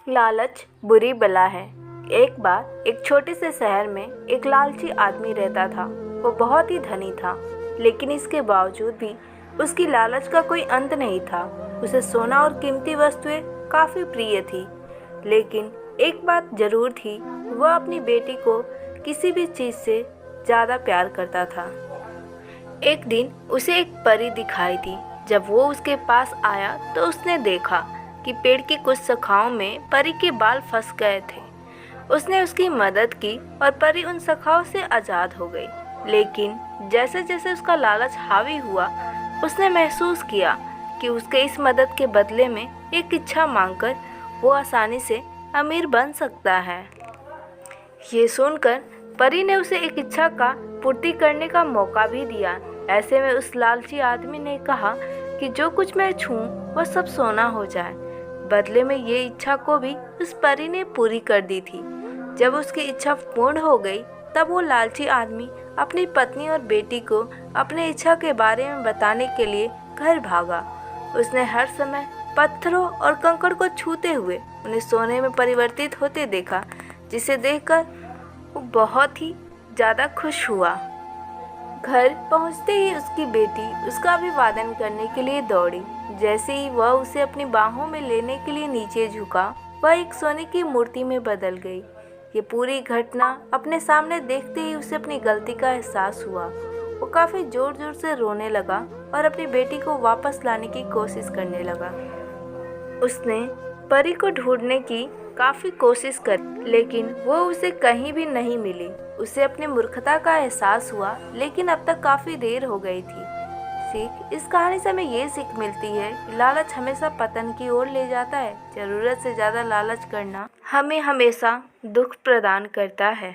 लालच बुरी बला है। एक बार एक छोटे से शहर में एक लालची आदमी रहता था। वो बहुत ही धनी था, लेकिन इसके बावजूद भी उसकी लालच का कोई अंत नहीं था। उसे सोना और कीमती वस्तुएं काफ़ी प्रिय थी, लेकिन एक बात जरूर थी, वह अपनी बेटी को किसी भी चीज़ से ज़्यादा प्यार करता था। एक दिन उसे एक परी दिखाई दी। जब वो उसके पास आया तो उसने देखा कि पेड़ की कुछ शाखाओं में परी के बाल फंस गए थे। उसने उसकी मदद की और परी उन शाखाओं से आज़ाद हो गई। लेकिन जैसे जैसे उसका लालच हावी हुआ, उसने महसूस किया कि उसके इस मदद के बदले में एक इच्छा मांगकर वो आसानी से अमीर बन सकता है। ये सुनकर परी ने उसे एक इच्छा का पूर्ति करने का मौका भी दिया। ऐसे में उस लालची आदमी ने कहा कि जो कुछ मैं छूऊं वह सब सोना हो जाए। बदले में ये इच्छा को भी उस परी ने पूरी कर दी थी। जब उसकी इच्छा पूर्ण हो गई, तब वो लालची आदमी अपनी पत्नी और बेटी को अपनी इच्छा के बारे में बताने के लिए घर भागा। उसने हर समय पत्थरों और कंकड़ को छूते हुए उन्हें सोने में परिवर्तित होते देखा, जिसे देखकर वो बहुत ही ज़्यादा खुश हुआ। घर पहुंचते ही उसकी बेटी उसका अभिवादन करने के लिए दौड़ी। जैसे ही वह उसे अपनी बाहों में लेने के लिए नीचे झुका, वह एक सोने की मूर्ति में बदल गई। ये पूरी घटना अपने सामने देखते ही उसे अपनी गलती का एहसास हुआ। वो काफ़ी ज़ोर ज़ोर से रोने लगा और अपनी बेटी को वापस लाने की कोशिश करने लगा। उसने परी को ढूंढने की काफ़ी कोशिश करी, लेकिन वो उसे कहीं भी नहीं मिली। उसे अपनी मूर्खता का एहसास हुआ, लेकिन अब तक काफ़ी देर हो गई थी। सीख इस कहानी से हमें ये सीख मिलती है कि लालच हमेशा पतन की ओर ले जाता है। ज़रूरत से ज़्यादा लालच करना हमें हमेशा दुख प्रदान करता है।